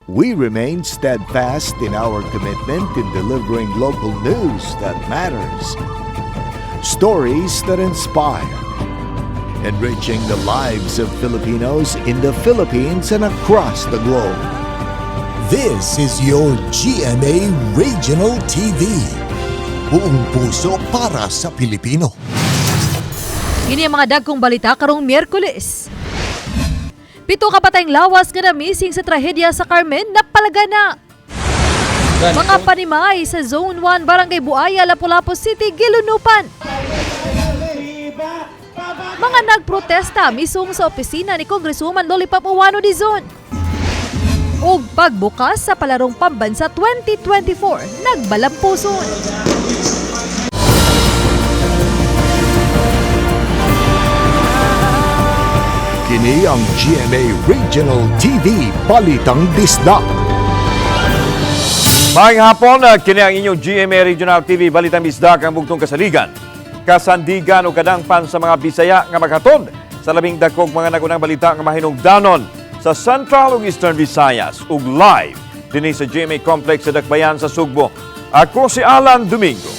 we remain steadfast in our commitment in delivering local news that matters, stories that inspire, enriching the lives of Filipinos in the Philippines and across the globe. This is your GMA Regional TV. Buong puso para sa Pilipino. Kini ang mga dagkong balita karong Miyerkules. 7 ka patayng lawas nga na missing sa trahedya sa Carmen napalagana. Mga panimay sa Zone 1 Barangay Buaya, Lapu-Lapu City, Gilunupan. Mga nagprotesta misung sa opisina ni Congresswoman Lollipop Uwano Dizon. Ug pagbukas sa palarong pambansa 2024 nagbalampuson. Kini ang GMA Regional TV Balitang Disda. Maayong hapon, kini ang inyong GMA Regional TV Balitang Disda kang bugtong kasaligan. Kasandigan o kadangpan sa mga Bisaya nga maghatod sa labing dakog mga nagunang balita nga mahinungdanon sa Central ug Eastern Visayas ug live dinhi sa GMA Complex sa Dakbayan sa Sugbo. Ako si Alan Domingo.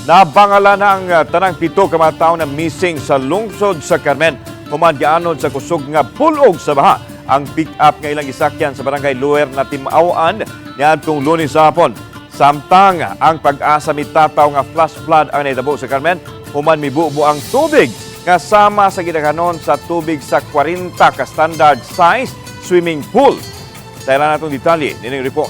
Nabangala na ang tanang 7 ka mga tawo na missing sa lungsod sa Carmen. Human gianod sa kusog nga pulog sa baha ang pick-up nga ilang gisakyan sa barangay Luer na Timawan niadtong Lunes sa hapon. Samtang ang pag-asa mitataw nga flash flood ang nahitabo sa Carmen, human mibubo ang tubig nga sama sa gidaghanon sa tubig sa 40 ka standard size swimming pool. Sa ilan natong detalye, nining report.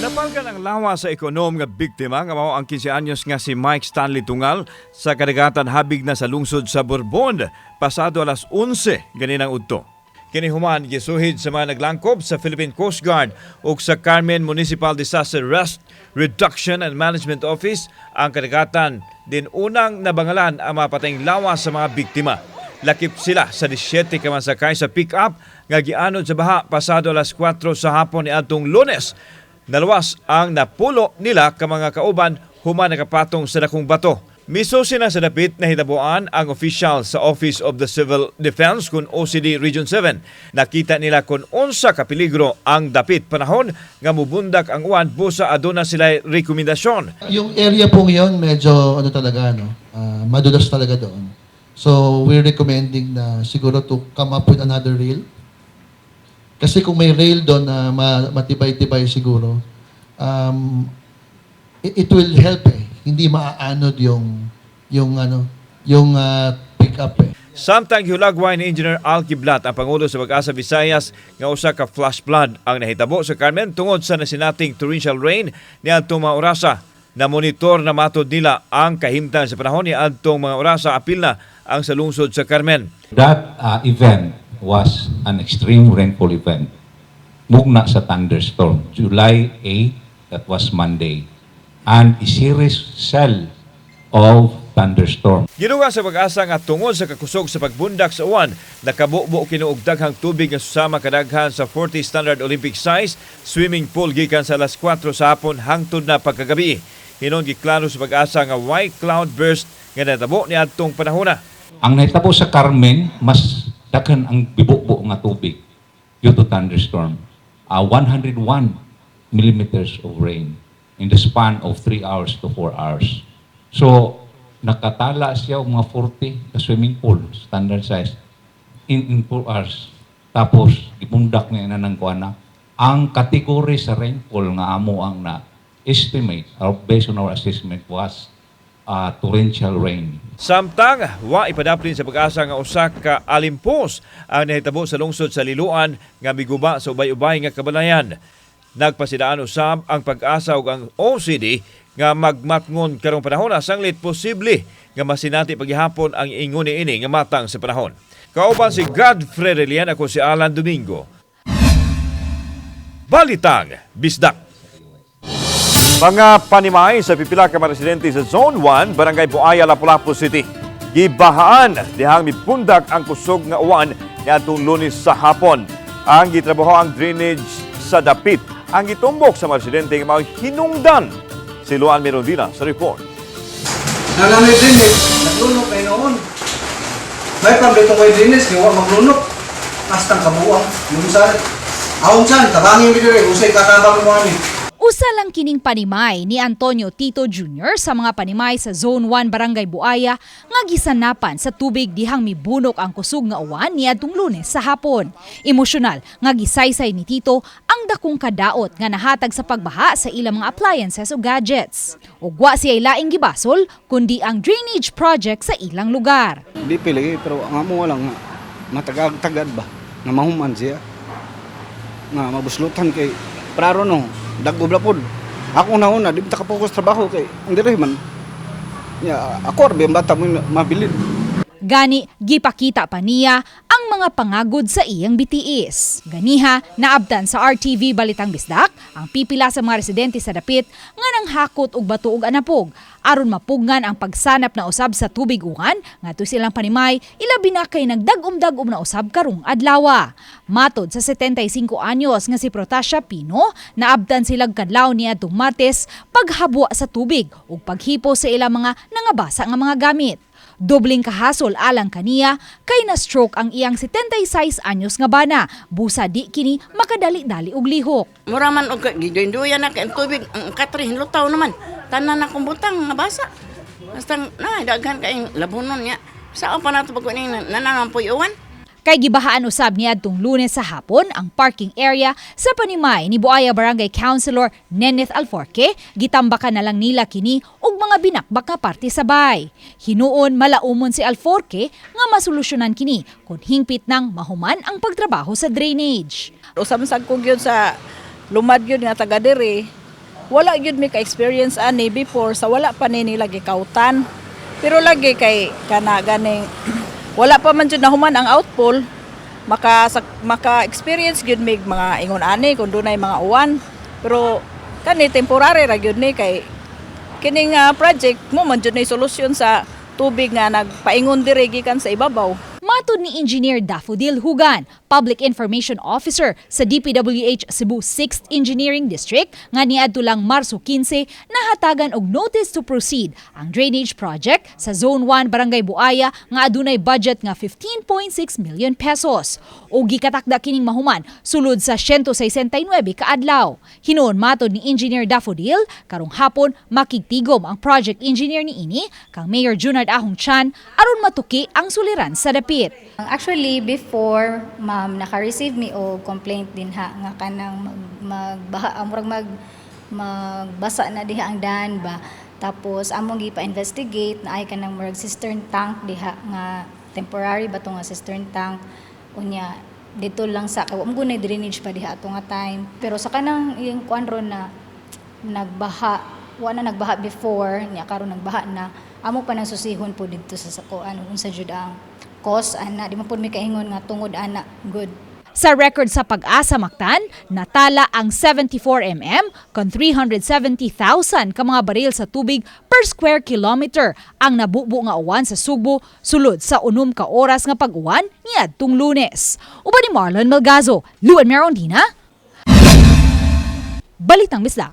Napalgan ang lawa sa ekonom nga biktima nga mao ang 15 anyos nga si Mike Stanley Tungal sa kadagatan habig na sa lungsod sa Bourbon pasado alas 11 ganinang udto. Kini human gisuhid sa mga naglangkob sa Philippine Coast Guard ug sa Carmen Municipal Disaster Risk Reduction and Management Office ang kadagatan din unang nabangalan ang mga patayng lawa sa mga biktima. Lakip sila sa 17 ka masakay sa pick-up nga gianod sa baha pasado alas 4 sa hapon niadtong Lunes. Nalawas ang napulo nila ka mga kauban human nakapatong sa dakong bato. Miso sina sa dapit na hitabuan ang official sa Office of the Civil Defense kun OCD Region 7. Nakita nila kun unsa ka peligro ang dapit panahon nga mubundak ang uwan busa aduna sila rekomendasyon. Yung area pong yun medyo talaga madulas talaga doon. So we're recommending na siguro to come up with another rail. Kasi kung may rail doon na matibay-tibay siguro, it will help Hindi maaanod yung pick-up Samtang hulagway ni Engineer Al Kiblat ang Pangulo sa Pag-asa Visayas nga usa ka flash flood ang nahitabo sa Carmen tungod sa nasinating torrential rain niadtong mga orasa. Na monitor na matod nila ang kahimtang sa panahon niadtong mga orasa apil na ang sa lungsod sa Carmen. That event was an extreme rainfall event. Mugna sa thunderstorm, July 8, that was Monday. And a series cell of thunderstorm. Ginuga sa Pag-asa nga tungod sa kakusog sa pagbundak sa uwan, nakabubo kinuog daghang tubig nga susama kadaghan sa 40 standard Olympic size swimming pool gikan sa alas 4 sa hapon hangtod na pagkagabi. Hinon giklaro sa Pag-asa nga white cloud burst nga natabo niadtong panahona. Ang natabo sa Carmen, mas daghan ang bibubo nga tubig due to thunderstorm. 101 millimeters of rain in the span of 3 hours to 4 hours. So, nakatala siya og mga 40 ka swimming pool, standard size, in 4 hours. Tapos, ibundak niya na ng kuana. Ang kategory sa rainfall nga amo ang na-estimate, or based on our assessment, was torrential rain. Samtang wa ipadaplin sa Pag-asa nga usa ka alimpos ang nahitabo sa lungsod sa Liloan nga miguba sa ubay-ubay nga kabanayan. Nagpasidaan usab ang Pag-asa ug ang OCD nga magmatngon karong panahon sanglit posible nga masinati paghihapon ang ingon niini nga matang sa panahon. Kauban si Godfrey Relian, ako si Alan Domingo. Balitang Bisdak. Mga panimay sa pipila ka mga residente sa Zone 1, Barangay Buaya, Lapu-Lapu City. Gibahaan dihang mipundak ang kusog nga uwan niadtong Lunes sa hapon. Ang gitrabaho ang drainage sa dapit. Ang gitumbok sa mga residente nga mga hinungdan. Si Luan Merondina sa report. Nagamay drainage, naglunok kayo noon. May pambito kayo drainage, gawa maglunok. Kastang kabuang. Yung saan. Ahong saan, tabangin mo dito usay kakabang mo ani. Usa lang kining panimay ni Antonio Tito Jr. sa mga panimay sa Zone 1 Barangay Buaya nga gisanapan sa tubig dihang mibunok ang kusog nga uwan niadtong Lunes sa hapon. Emosyonal nga gisaysay ni Tito ang dakong kadaot nga nahatag sa pagbaha sa ilang mga appliances o gadgets. Ug wa siya laing gibasol kundi ang drainage project sa ilang lugar. Di pili, pero ang amo lang nga matagag-tagad ba nga mahuman siya nga mabuslutan kay praro no daggo blapod ako na una di ta ka-focus trabaho kay andire man ya ako arbe ang bata mo mabilin. Gani, gipakita pa niya ang mga pangagod sa iyang BTS. Ganiha, naabdan sa RTV Balitang Bisdak ang pipila sa mga residente sa dapit nga nang hakot og bato ug anapog aron mapugnan ang pagsanap na usab sa tubig uwan ngadto silang panimay ilabi na kay nagdagom-dagom na usab karong adlaw. Matod sa 75 anyos nga si Protasha Pino, naabdan silang kadlaw niadtong Martes paghabwa sa tubig ug paghipo sa ilang mga nangabasa nga mga gamit. Dobling kahasol alang kaniya kay na-stroke ang iyang 76 anyos nga bana. Busa di kini makadali-dali og lihok. Mura man og gidoy-doyan na kay tubig ang katrin lutaw naman. Tanan na kong butang nga basa. Basta na daghan kay labunon niya. Sao pa nato pag kuning nananampoy uwan? Kay gibahaan usab niadtong Lunes sa hapon ang parking area sa panimay ni Buaya Barangay Councilor Neneth Alforque, gitambakan na lang nila kini og mga binakbak nga parte sa bay. Hinuon malaumon si Alforque nga masolusyonan kini kun hingpit nang mahuman ang pagtrabaho sa drainage. Usam-sag ko gyud sa lumad gyud nga taga diri. Wala gyud mi ka-experience ani before sa wala pa ni nila gikautan. Pero lagi kay kana ganing wala pa man jud nahuman ang outpool, maka-experience gyud mig mga ingon ani kun dunay mga uwan. Pero kani temporary ra gyud ni kay kining project mo man jud nay solusyon sa tubig nga nagpaingon diri gikan sa ibabaw. Matod ni Engineer Daffodil Hugan, Public Information Officer sa DPWH Cebu 6th Engineering District, nga niadto lang Marso 15 nahatagan og notice to proceed ang drainage project sa Zone 1 Barangay Buaya nga adunay budget nga 15.6 million pesos. O gikatakda kining mahuman sulod sa 169 ka adlaw. Hinuon matod ni Engineer Daffodil, karong hapon makigtigom ang project engineer niini kang Mayor Junard Ahong Chan aron matuki ang suliran sa dapit. Actually, before, ma'am, naka-receive me o complaint din ha, nga kanang magbasa na diha ang daan ba. Tapos, among gipa-investigate na ay kanang murag cistern tank diha nga temporary ba to nga cistern tank. Unya, dito lang sa, gunay drainage pa diha ato nga time. Pero sa kanang yung kuanro na nagbaha, wala nagbaha before, niya karon nagbaha na, amo pa nang susihon po dito sa kuan unsa jud ang cause ana di man pud mi kaingon nga tungod ana good. Sa record sa Pag-asa Mactan, natala ang 74 mm kon 370,000 ka mga baril sa tubig per square kilometer ang nabubo nga uwan sa Subo sulod sa 6 ka oras nga pag-uwan niadtong Lunes. Uban ni Marlon Melgazo, Luan Merondina, Balitang Bisdak.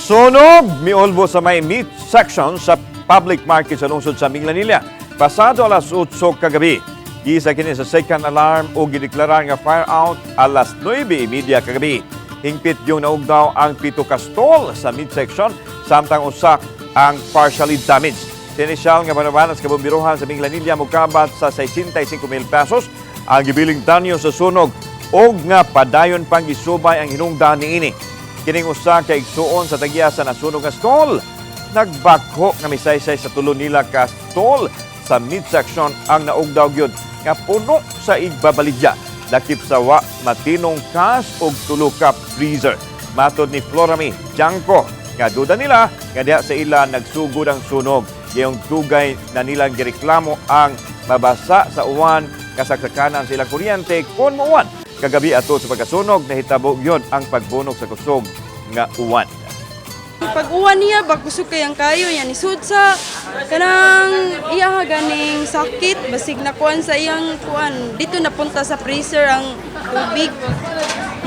Sunog miolbo sa may meat section sa public market sa lungsod sa Minglanilla. Pasado alas 8 kagabi, gisa kini sa second alarm o gideklara nga fire out alas 9:30 kagabi. Hingpit yung naugdaw ang 7 ka stall sa meat section, samtang usak ang partially damaged. Tinisyal nga banabanas ka bombiruhan sa Minglanilla mukabat sa 65,000 pesos ang gibiling danyo sa sunog o nga padayon pang gisubay ang hinungdan niini. Kining usa ka igsuon sa tagya sa nasunog nga stall. Nagbakho nga misaysay sa tulo nila ka stall sa midsection ang naugdaw gyud nga puno sa igbabaligya. Lakip sa wa matinong kas og tulo ka freezer. Matod ni Florami Janko nga duda nila nga diha sa ila nagsugod ang sunog. Yung tugay na nilang gireklamo ang mabasa sa uwan kasakakanan sila kuryente kon muuwan. Kagabi ato sa pagkasunog nahitabo gyud ang pagbunog sa kusog nga uwan. Pag uwan niya, kusog kayang kayo, yan isud sa kanang iya ganing sakit, basig na kuan sa iyang kuan. Dito napunta sa freezer ang tubig.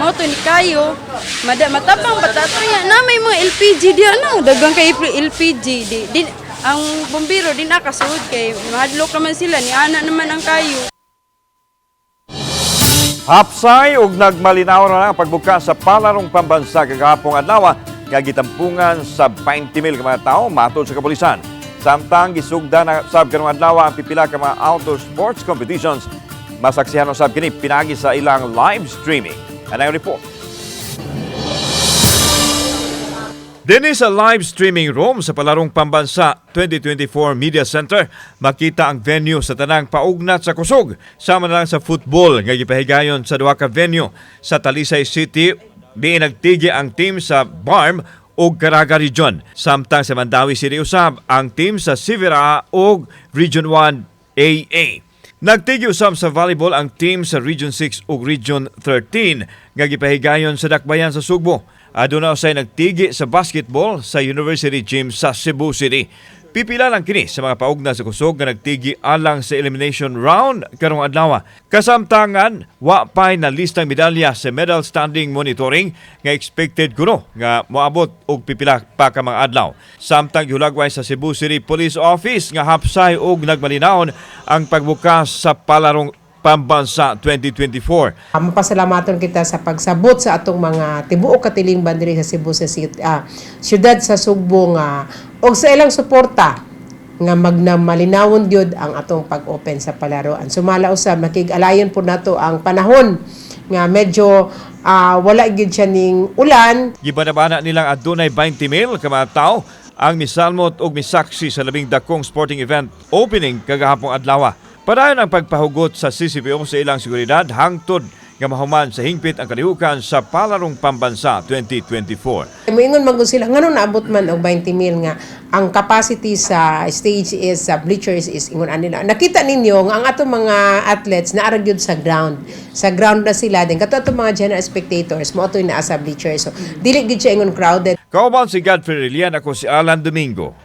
Mao to ni kayo, matabang batato yan. Na may mga LPG diyan no, dagang kay LPG. ang bombero din nakasud kay mahadlok naman sila ni ana naman ang kayo. Hapsay ug nagmalinaw na ang pagbukas sa palarong pambansa kagahapong adlaw nga gitampungan sa 20,000 ka mga tawo matod sa kapulisan. Samtang gisugda na sab karong adlaw ang pipila ka mga outdoor sports competitions. Masaksihan sab kini pinagi sa ilang live streaming. Anay report. Dinhi sa live streaming room sa Palarong Pambansa 2024 Media Center, makita ang venue sa tanang paugnat sa kusog. Sama na lang sa football nga gipahigayon sa duha ka venue sa Talisay City. Di nagtigi ang team sa BARM o Caraga Region. Samtang sa Mandawi City usab ang team sa Sivera o Region 1 AA. Nagtigi usab sa volleyball ang team sa Region 6 o Region 13 nga gipahigayon sa Dakbayan sa Sugbo. Aduna usay nagtigi sa basketball sa University Gym sa Cebu City. Pipila lang kini sa mga paugna sa kusog nga nagtigi alang sa elimination round karong adlaw. Kasamtangan, wa pay na listang medalya sa medal standing monitoring nga expected kuno nga moabot og pipila pa ka mga adlaw. Samtang gihulagway sa Cebu City Police Office nga hapsay og nagmalinawon ang pagbukas sa Palarong Pambansa 2024. Mapasalamaton kita sa pagsabot sa atong mga tibuok katiling bandiri sa Cebu sa siyudad sa Sugbo nga og sa ilang suporta nga magnamalinawon gyud ang atong pag-open sa palaruan. Sumala usab makig-alayon po nato ang panahon nga medyo wala gyud siya ning ulan. Gibanabana nilang adunay 20,000 ka mga tawo ang misalmot og misaksi sa labing dakong sporting event opening kagahapong adlaw. Padayon ang pagpahugot sa CCPO sa ilang seguridad hangtod nga mahuman sa hingpit ang kalihukan sa Palarong Pambansa 2024. Moingon man gud sila ngano naabot man og 20,000 nga ang capacity sa stage is sa bleachers is ingon anila. Nakita ninyo nga ang atong mga athletes na gyud sa ground. Sa ground na sila din kato atong mga general spectators mo atoy naa sa bleachers. So dili gid siya ingon crowded. Kauban si Godfrey Relian, ako si Alan Domingo.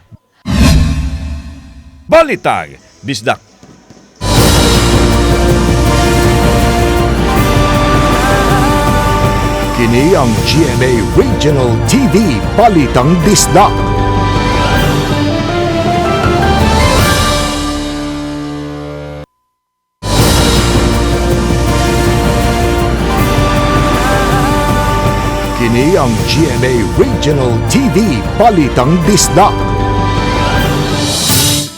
Balitag Bisdak. Kini ang GMA Regional TV Balitang Bisdak. Kini ang GMA Regional TV Balitang Bisdak.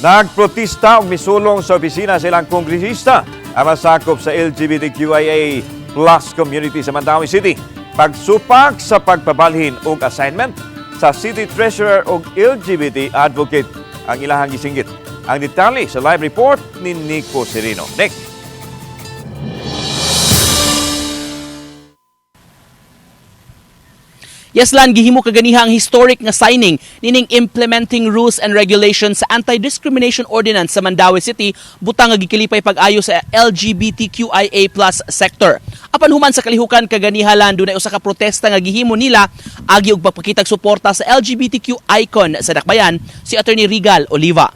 Nagprotesta og misulong sa opisina sa ilang kongresista ang masakop sa LGBTQIA+ community sa Mandawi City. Pagsupak sa pagpabalhin og assignment sa City Treasurer og LGBT Advocate ang ilahang gisinggit. Ang detalye sa live report ni Nico Serino. Nick. Yaslan, gihimo kaganiha ang historic nga signing nining implementing rules and regulations sa Anti-Discrimination Ordinance sa Mandawi City butang nga gikilipay pag-ayo sa LGBTQIA+ sector. Apan human sa kalihukan kaganihalan dunay usa ka protesta nga gihimo nila agi og pagpakitag suporta sa LGBTQ icon sa Dakbayan, si Attorney Rigal Oliva.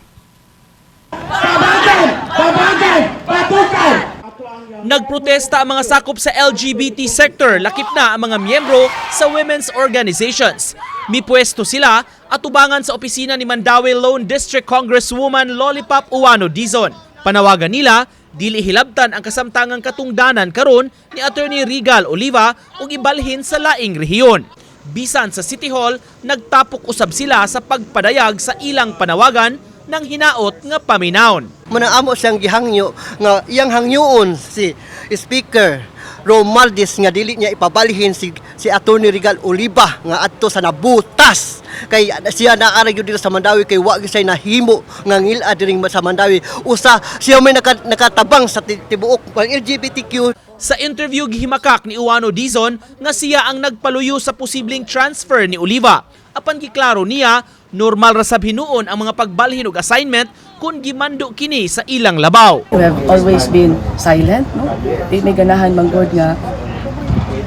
Nagprotesta ang mga sakop sa LGBT sector, lakip na ang mga miyembro sa women's organizations. Mipwesto sila at ubangan sa opisina ni Mandawi Lone District Congresswoman Lollipop Uwano Dizon. Panawagan nila, dili hilabtan ang kasamtangang katungdanan karon ni Attorney Rigal Oliva ug ibalhin sa laing rehiyon. Bisan sa City Hall, nagtapok usab sila sa pagpadayag sa ilang panawagan ng hinaot nga paminawon. Manaamo siyang gihangyo nga iyang hangyoon si Speaker Romaldis nga dili niya ipabalhin si Attorney Rigal Oliva nga adto sa nabutas kay siya naara gyud dito sa Mandawi kay wa gyud say nahimo nga ngil-a diri sa Mandawi usa siya may nakatabang sa tibuok pang LGBTQ. Sa interview gihimakak ni Uwano Dizon nga siya ang nagpaluyo sa posibleng transfer ni Oliva. Apan giklaro niya, normal ra sab hinuon ang mga pagbalhin og assignment kung gimando kini sa ilang labaw. We have always been silent, no? Di may ganahan manggod nga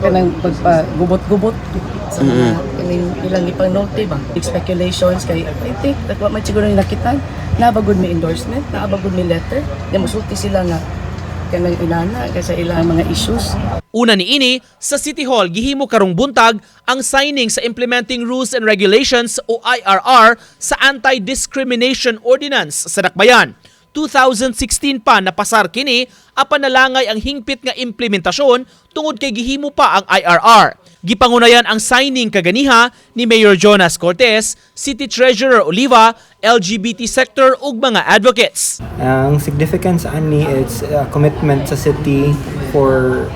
kanang pagpagubot-gubot sa mga ilang ipang note ba? Speculations kay I think that what man siguro ni nakitan, nabagod may endorsement, nabagod may letter, na musulti sila nga kanang inana kasi ilang mga issues. Una niini, sa City Hall gihimo karong buntag ang signing sa Implementing Rules and Regulations o IRR sa Anti-Discrimination Ordinance sa Dakbayan. 2016 pa napasar kini apan nalangay ang hingpit nga implementasyon tungod kay gihimo pa ang IRR. Gipangunayan ang signing kaganiha ni Mayor Jonas Cortez, City Treasurer Oliva, LGBT sector ug mga advocates. Ang significance ani is a commitment sa city for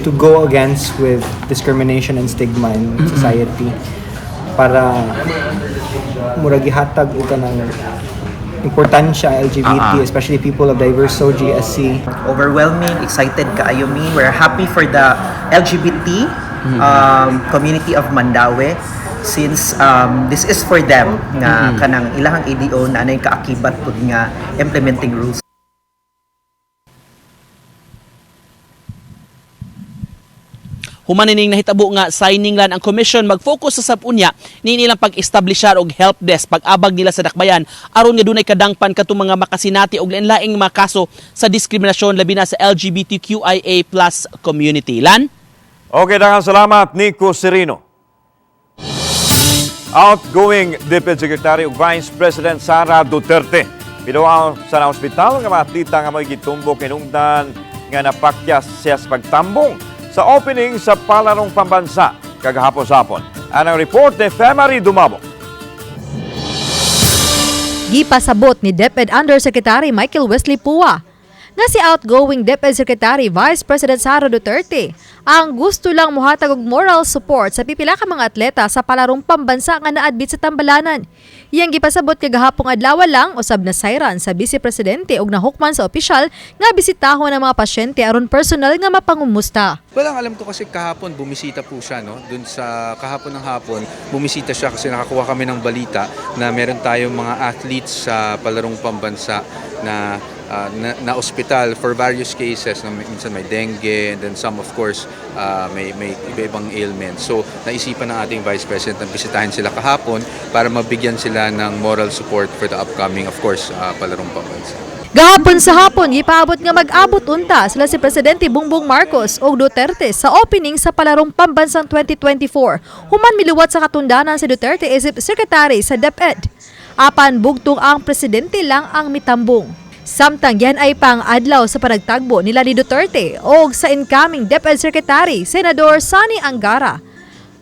to go against with discrimination and stigma in society para murag gihatag og kanang importansya LGBT, especially people of diverse SOGSC. Overwhelming, excited kaayo mi. We're happy for the LGBT community of Mandaue since this is for them nga kanang ilahang ADO na anay kaakibat pud nga implementing rules. Humanining nahitabo nga signing lan ang commission mag-focus sa sabunya ni nilang pag-establishar og help desk pag-abag nila sa dakbayan aron nga dunay kadangpan kadtong mga makasinati og lain-laing mga kaso sa diskriminasyon labi na sa LGBTQIA+ community. Lan? Okay, daghang salamat Nico Serino. Outgoing Deputy Secretary ug Vice President Sara Duterte binuang sa ospital nga mga atleta nga may gitumbok hinungdan nga napakyas siya sa pagtambong sa opening sa Palarong Pambansa kagahapon-sapon. Anang report ni Femari Dumabo. Gipasabot ni DepEd Undersecretary Michael Wesley Pua na si outgoing DepEd Secretary Vice President Sara Duterte ang gusto lang mohatag og moral support sa pipila ka mga atleta sa Palarong Pambansa nga naadbit sa Tambalanan. Iyang gipasabot kagahapong adlaw lang usab na sayran sa Vice Presidente og nahukman sa opisyal nga bisitahon ang mga pasyente aron personal nga mapangumusta. Walang alam ko kasi kahapon bumisita po siya, no? Doon sa kahapon ng hapon, bumisita siya kasi nakakuha kami ng balita na meron tayong mga athletes sa Palarong Pambansa na na ospital for various cases, na minsan may dengue and then some of course may iba-ibang ailments. So naisipan ng ating Vice President na bisitahin sila kahapon para mabigyan sila ng moral support for the upcoming, of course, Palarong Pambansa. Gahapon sa hapon, ipaabot nga mag-abot unta sila si Presidente Bongbong Marcos o Duterte sa opening sa Palarong Pambansang 2024. Human miliwat sa katundanan si Duterte isip Secretary sa DepEd. Apan bugtong ang Presidente lang ang mitambong. Samtang yan ay pang-adlaw sa panagtagbo nila ni Duterte o sa incoming DepEd Secretary, Senador Sonny Angara.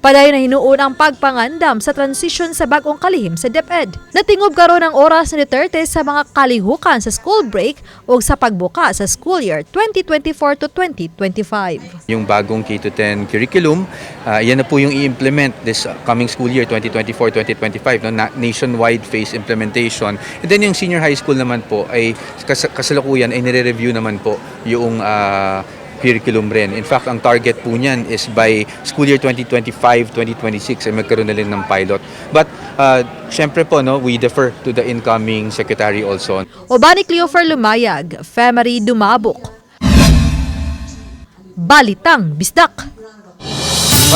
Padayon na hinuon ang pagpangandam sa transition sa bagong kalihim sa DepEd. Natingob karon ang oras ni Duterte sa mga kalihukan sa school break o sa pagbuka sa school year 2024 to 2025. Yung bagong K-10 curriculum, yan na po yung i-implement this coming school year 2024-2025, no? Nationwide phase implementation. And then yung senior high school naman po ay kasalukuyan ay nire-review naman po yung curriculum rin. In fact, ang target po niyan is by school year 2025-2026 ay magkaroon na rin ng pilot. But syempre po, no, we defer to the incoming secretary also. Obani Cleofer Lumayag, Femari Dumabok. Balitang Bisdak.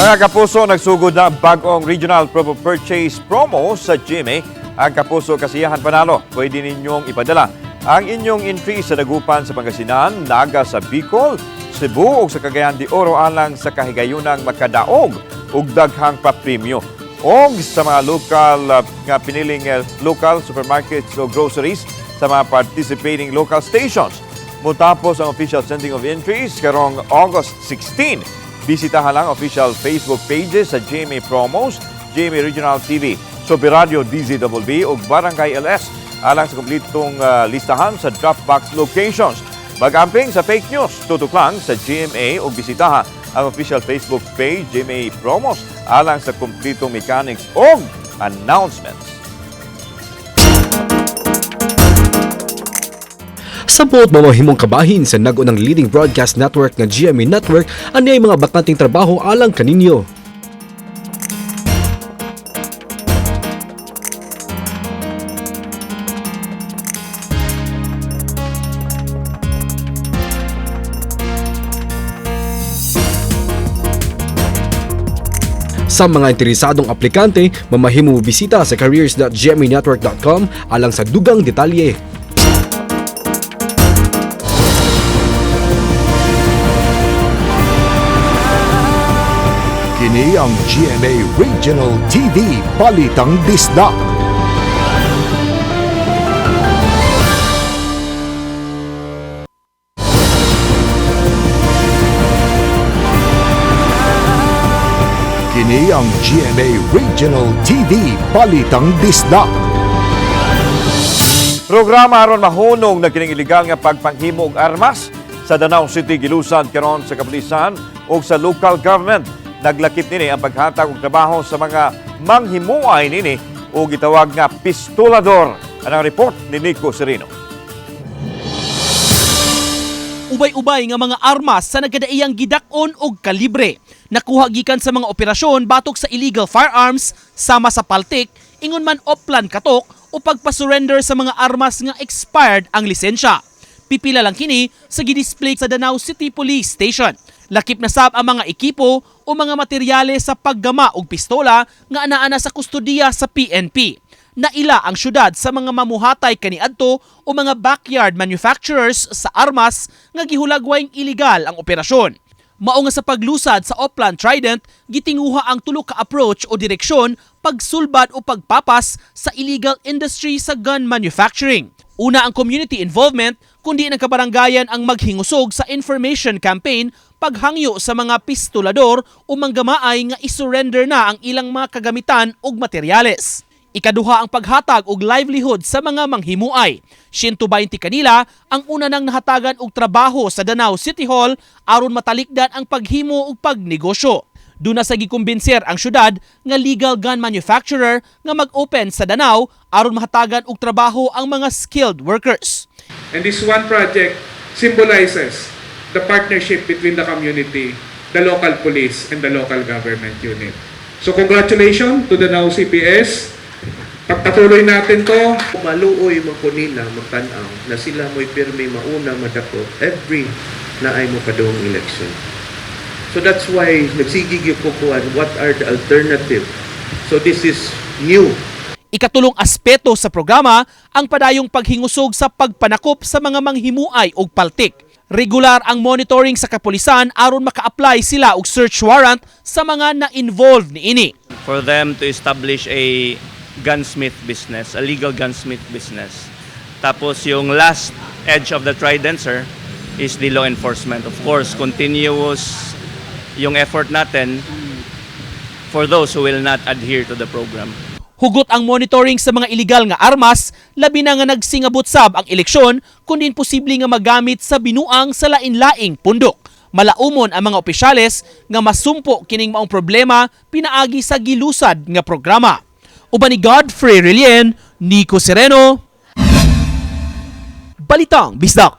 Mga kapuso, nagsugod na bagong Regional Purchase Promo sa GMA. Ang kapuso kasiyahan panalo, pwede ninyong ipadala ang inyong entry sa Dagupan sa Pangasinan, Naga sa Bicol, Cebu o sa Cagayan de Oro alang sa kahigayunang makadaog ug daghang papremyo. O sa mga local nga piniling local supermarkets o groceries sa mga participating local stations. Mutapos ang official sending of entries karong August 16. Bisitahan lang official Facebook pages sa GMA Promos, GMA Regional TV, Soberadio DZWB ug Barangay LS alang sa kumplitong listahan sa Dropbox locations. Mag-amping sa fake news, tutok lang sa GMA o bisitaha ang official Facebook page GMA Promos alang sa kumplitong mechanics o announcements. Sa buot mamahimong kabahin sa nag-unang leading broadcast network ng GMA Network, ani ay mga bakanting trabaho alang kaninyo. Sa mga interesadong aplikante, mamahimo bisita sa careers.gmanetwork.com alang sa dugang detalye. Kini ang GMA Regional TV Balitang Disda. Kini ang GMA Regional TV Balitang Disda. Programa aron mahunong na kining iligal nga pagpanghimo og armas sa Danau City gilusan karon sa kapulisan o sa local government. Naglakip nini ang paghatag og trabaho sa mga manghimuay nini o gitawag nga pistolador. Anang report ni Nico Serino. Ubay-ubay nga mga armas sa nagkadaiyang gidak-on og kalibre. Nakuha gikan sa mga operasyon batok sa illegal firearms sama sa paltik, ingon man oplan katok o pagpasurrender sa mga armas nga expired ang lisensya. Pipila lang kini sa gidisplay sa Danau City Police Station. Lakip na sab ang mga ekipo o mga materyales sa paggama og pistola nga anaana sa kustodiya sa PNP. Naila ang syudad sa mga mamuhatay kaniadto o mga backyard manufacturers sa armas nga gihulagwayng iligal ang operasyon. Mao nga sa paglusad sa Oplan Trident, gitinguha ang tulo ka approach o direksyon pagsulbad o pagpapas sa illegal industry sa gun manufacturing. Una ang community involvement, kundi ng kabaranggayan ang maghingusog sa information campaign paghangyo sa mga pistolador o manggamaay nga isurrender na ang ilang mga kagamitan ug materyales. Ikaduha ang paghatag og livelihood sa mga manghimuay. 120 kanila ang una nang nahatagan og trabaho sa Danau City Hall aron matalikdan ang paghimo ug pagnegosyo. Duna sa gikumbinser ang syudad nga legal gun manufacturer nga mag-open sa Danau aron mahatagan og trabaho ang mga skilled workers. And this one project symbolizes the partnership between the community, the local police, and the local government unit. So congratulations to the Danau CPS. Pagpatuloy natin to. Maluoy mo ko nila magtanaw na sila mo'y pirmi mauna madako every na ay mo padong election. So that's why nagsigig yung kukuhan what are the alternative. So this is new. Ikatulong aspeto sa programa ang padayong paghingusog sa pagpanakop sa mga manghimuay og paltik. Regular ang monitoring sa kapulisan aron maka-apply sila og search warrant sa mga na-involved niini. For them to establish a gunsmith business, a legal gunsmith business. Tapos yung last edge of the trident, sir, is the law enforcement. Of course, continuous yung effort natin for those who will not adhere to the program. Hugot ang monitoring sa mga illegal nga armas, labi na nga nagsingabot sab ang eleksyon, kundi posible nga magamit sa binuang sa lain-laing pundok. Malaumon ang mga opisyales nga masumpo kining maong problema pinaagi sa gilusad nga programa. Uban ni Godfrey Relien, Nico Sereno, Balitang Bisdak.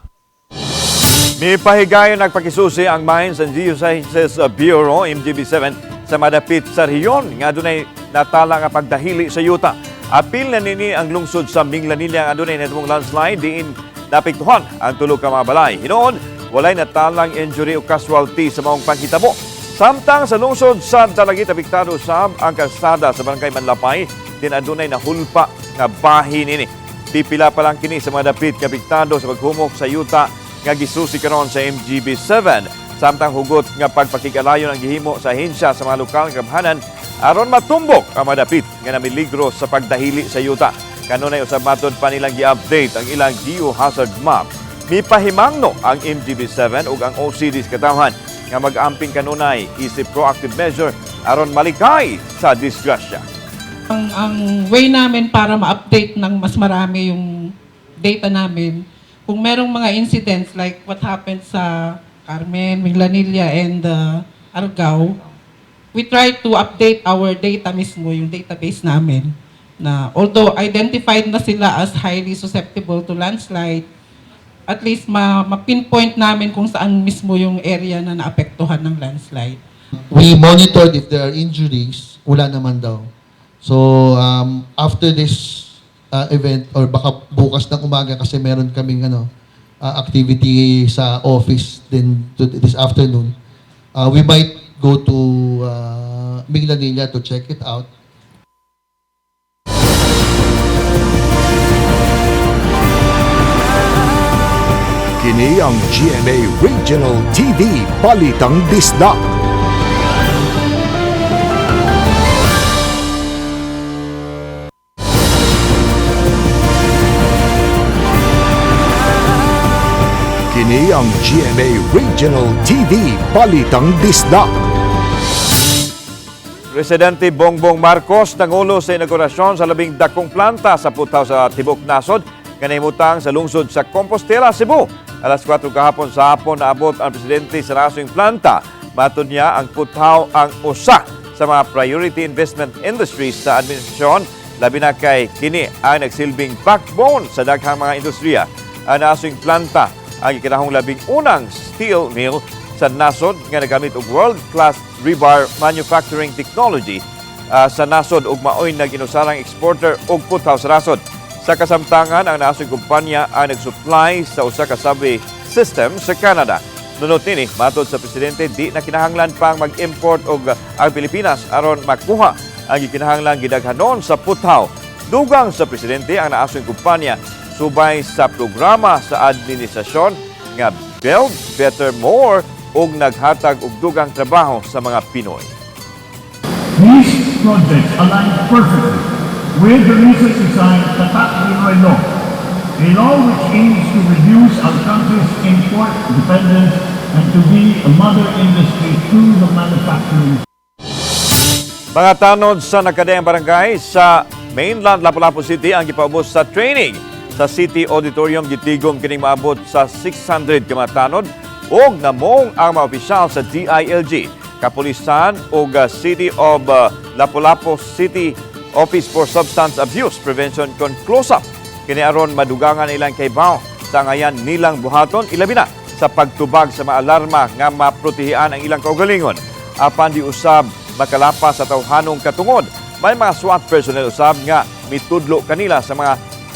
May pahigayon nagpakisusi ang Mines and Geosciences Bureau, MGB7, sa madapit sa rehiyon nga adunay natala nga pagdahili sa yuta. Apil na nini ang lungsod sa Minglanilla nga adunay natong landslide diin napektuhan ang tulo ka mga balay. Hinoon, walay natalang injury o casualty sa maong panghitabo. Samtang sa lungsod sa Dalagit apektado sab ang kalsada sa Barangay Manlapay, din adunay na hulpa nga bahin nini. Pipila pa lang kini sa mga dapit nga apektado sa paghumok sa yuta nga gisusi karon sa MGB7. Samtang hugot nga pagpakigalayon ang gihimo sa ahensya sa mga lokal nga kabhanan aron matumbok ang mga dapit nga namiligro sa pagdahili sa yuta. Kanunay usab matod pa nilang gi-update ang ilang geohazard map. Mipahimangno ang MGB7 ug ang OCD's katawhan nga mag-amping kanunay isip proactive measure aron malikay sa disgrasya. Ang way namin para ma-update ng mas marami yung data namin, kung merong mga incidents like what happened sa Carmen, Minglanilla, and Argao, we try to update our data mismo, yung database namin, na although identified na sila as highly susceptible to landslide, at least ma-pinpoint namin kung saan mismo yung area na naapektuhan ng landslide. We monitored if there are injuries, wala naman daw. So, after this event, or baka bukas ng umaga kasi meron kaming activity sa office din this afternoon, we might go to Minglanilla to check it out. Kini ang GMA Regional TV Balitang Disda. Kini ang GMA Regional TV Balitang Disda. Presidente Bongbong Marcos nangulo sa inaugurasyon sa labing dakong planta sa putaw sa Tibok Nasod kanahimutang sa lungsod sa Compostela, Cebu. Alas 4 kahapon sa hapon naabot ang presidente sa nasong planta. Matod niya ang putaw ang usa sa mga priority investment industries sa administrasyon, labi na kay kini ang nagsilbing backbone sa daghang mga industriya. Ang nasong planta ang ikinahong labing unang steel mill sa nasod nga nagamit og world-class rebar manufacturing technology sa nasod ug maoy naginusarang exporter og putaw sa nasod. Sa kasamtangan, ang nasod kumpanya ang nag-supply sa usa ka subway system sa Canada. Nunot nini, matod sa presidente, di na kinahanglan pang mag-import og ang Pilipinas aron makuha ang gikinahanglan gidaghanon sa putaw. Dugang sa presidente ang naasong kumpanya subay sa programa sa administrasyon nga Build Better More ug naghatag og dugang trabaho sa mga Pinoy. These projects align perfectly with the recent design Tatak Pinoy Law, a law which aims to reduce our country's import dependence and to be a mother industry through the manufacturing. Mga tanod sa nakadayang barangay sa mainland Lapu-Lapu City ang gipaubos sa training sa City Auditorium. Gitigom kining maabot sa 600 ka mga tanod og namong ang mga opisyal sa DILG, Kapulisan ug City of Lapu-Lapu City Office for Substance Abuse Prevention kon close-up. Kini aron madugangan ilang kaybaw sa ngayan nilang buhaton ilabi na sa pagtubag sa mga alarma nga maprotehian ang ilang kaugalingon. Apan di usab makalapas sa tawhanong katungod. May mga SWAT personnel usab nga mitudlo kanila sa mga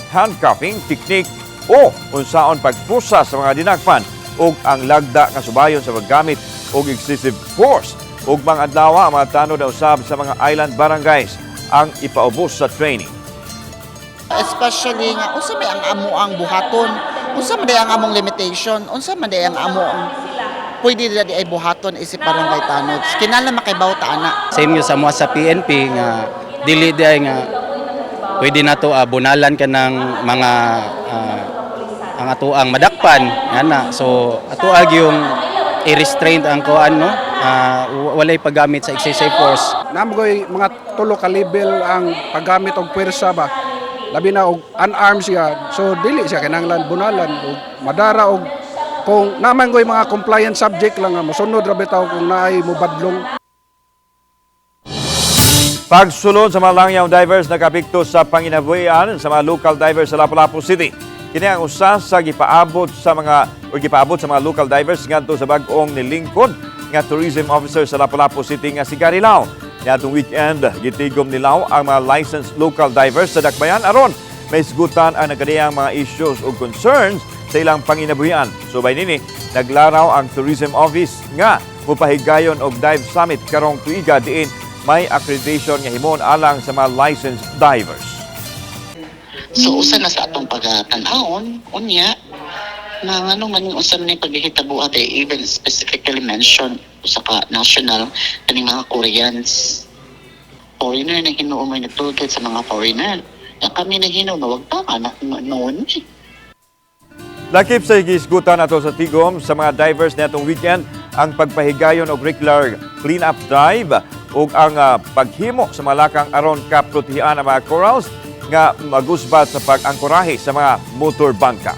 handcuffing technique o unsaon pagpusa sa mga dinakpan ug ang lagda nga subayon sa paggamit og excessive force. Ug mga adlaw ang mga tanod na usab sa mga island barangays ang ipaubos sa training. Especially nga unsa may ang amo ang buhaton, unsa man ang among limitation, unsa man ang amo ang pwede dili ay buhaton isip barangay tanod. Kinahanglan makaibaw ta ana. Same yo sa mo sa PNP nga dili di nga pwede nato bunalan ka ng mga ang ato ang madakpan ana. So ato yung i-restrain ang kuan no. Walay paggamit sa excessive force. Namoy mga tulo ka level ang paggamit og pwersa ba. Labi na og unarmed siya, so dili siya kinahanglan bunalan og madara og kung naman ko'y mga compliant subject lang nga mosunod ra bitaw kung naay mobadlong. Pagsulod sa mga langyaw divers nakapikto sa panginabuhian sa mga local divers sa Lapu-Lapu City. Kini ang usa sa gipaabot sa mga local divers ngadto sa bag-ong nilingkod nga tourism officer sa Lapu-Lapu City nga si Gary Lau. Ngatong weekend, gitigom ni Lau ang mga licensed local divers sa Dakbayan aron may isgutan ang nagkadayang mga issues o concerns sa ilang panginabuhian. Subay nini, naglaraw ang tourism office nga mupahigayon og dive summit karong tuiga diin may accreditation nga himon alang sa mga licensed divers. So usa na sa atong pagtanawon unya na ano man usa man ni paghihitabo ate even specifically mention usa ka national kaning mga Koreans foreigner na hinuon may nagtugod sa mga foreigner ya kami na hinuon wag ta anak noon. Lakip sa higisgutan ato sa tigom sa mga divers netong weekend ang pagpahigayon og regular clean-up drive ug ang paghimo sa malakang aron kaprotehian ang mga corals nga magusbat sa pag-angkorahe sa mga motor bangka.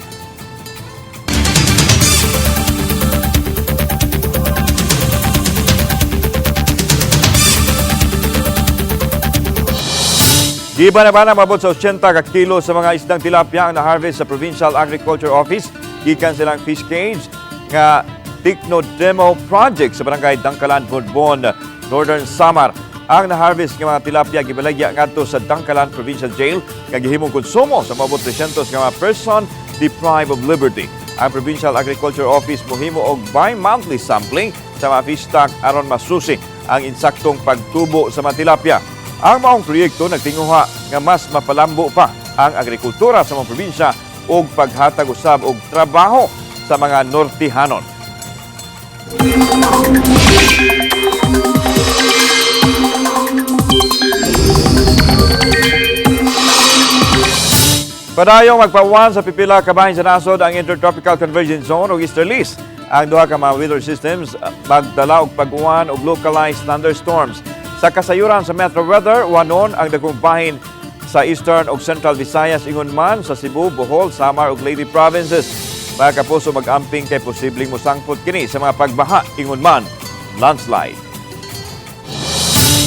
Giba na ba na mabot sa 80 ka kilo sa mga isdang tilapia ang na-harvest sa Provincial Agriculture Office gikan silang fish cage nga Tikno Demo Project sa barangay Dangkalan, Borbon, Northern Samar. Ang na-harvest ng mga tilapia gibalagya ngadto sa Dangkalan Provincial Jail nga gihimong konsumo sa mabot 300 nga mga person deprived of liberty. Ang Provincial Agriculture Office mohimo og bi-monthly sampling sa mga fish stock aron masusi ang insaktong pagtubo sa mga tilapia. Ang maong proyekto nagtinguha nga mas mapalambo pa ang agrikultura sa mga probinsya ug paghatag usab og trabaho sa mga Nortihanon. Padayong magpawan sa pipila kabahin sa nasod ang Intertropical Convergence Zone o Easterlies. Ang duha ka mga weather systems magdala og pag-uwan og localized thunderstorms. Sa kasayuran sa Metro Weather, wanon ang dagkong bahin sa Eastern ug Central Visayas ingon man sa Cebu, Bohol, Samar ug Leyte provinces. Mga kapuso mag-amping kay posibleng musangpot kini sa mga pagbaha ingon man landslide.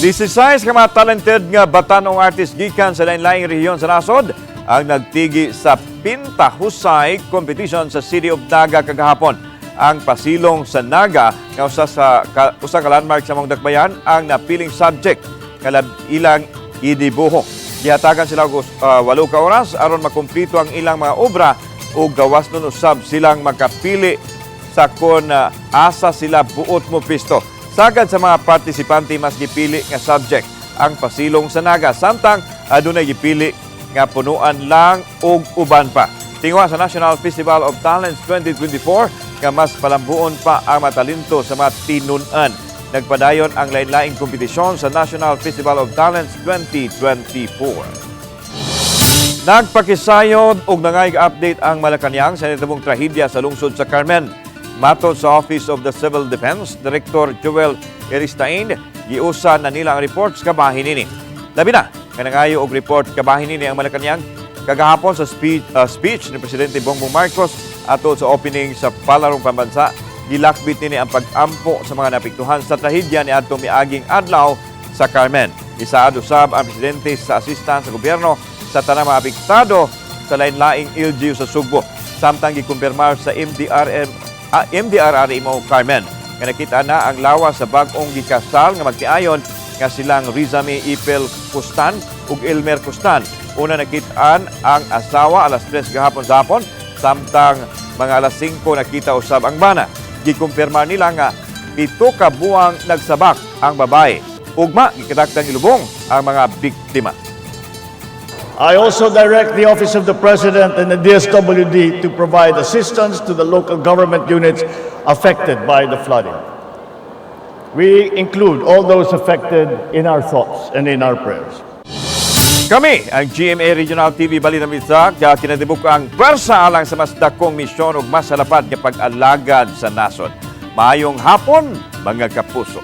16 ka mga talented nga batanong artist gikan sa lain-laing rehiyon sa nasod ang nagtigi sa Pinta Husay competition sa City of Naga kagahapon. Ang pasilong sa Naga nga usa ka landmark sa mga dakbayan ang napiling subject kalab ilang idibuho. Gihatagan sila og 8 ka oras aron makumpleto ang ilang mga obra ug gawas nun usab silang makapili sa kun asa sila buot mo pisto. Sagad sa mga partisipante mas gipili nga subject ang pasilong sa Naga samtang adunay gipili nga punuan lang og uban pa. Tingwa sa National Festival of Talents 2024 nga mas palambuon pa ang matalento sa mga tinun-an. Nagpadayon ang lain-laing kompetisyon sa National Festival of Talents 2024. Nagpakisayod og nangay update ang Malacañang sa nitubong trahedya sa lungsod sa Carmen. Matod sa Office of the Civil Defense, Director Joel Eristain, giusa na nila ang reports kabahin nini. Labi na, kanangayo og report kabahin nini ang Malacañang kagahapon sa speech ni Presidente Bongbong Marcos atol sa opening sa Palarong Pambansa. Gilakbit nini ang pag-ampo sa mga napiktuhan sa trahedya ni adtong miaging adlaw sa Carmen. Isaad usab ang presidente sa assistant sa gobyerno sa tanang mga apektado sa lain-laing LGU sa Sugbo. Samtang gikumpirmar sa MDRRMO Carmen nga nakita na ang lawas sa bag-ong gikasal nga magtiayon nga silang Rizami Ipel Custan ug Elmer Custan. Una nakitaan ang asawa alas 3 gahapon sa hapon, samtang mga alas 5 nakita usab ang bana. Gikumpirma nila nga 7 ka buwang nagsabak ang babae. Ugma gikadaktang ilubong ang mga biktima. I also direct the Office of the President and the DSWD to provide assistance to the local government units affected by the flooding. We include all those affected in our thoughts and in our prayers. Kami, ang GMA Regional TV Balita Mitsa, kaya kinatibuk ang pwersa alang sa mas dakong misyon ug mas salapad nga pag-alagad sa nasod. Maayong hapon, mga kapuso.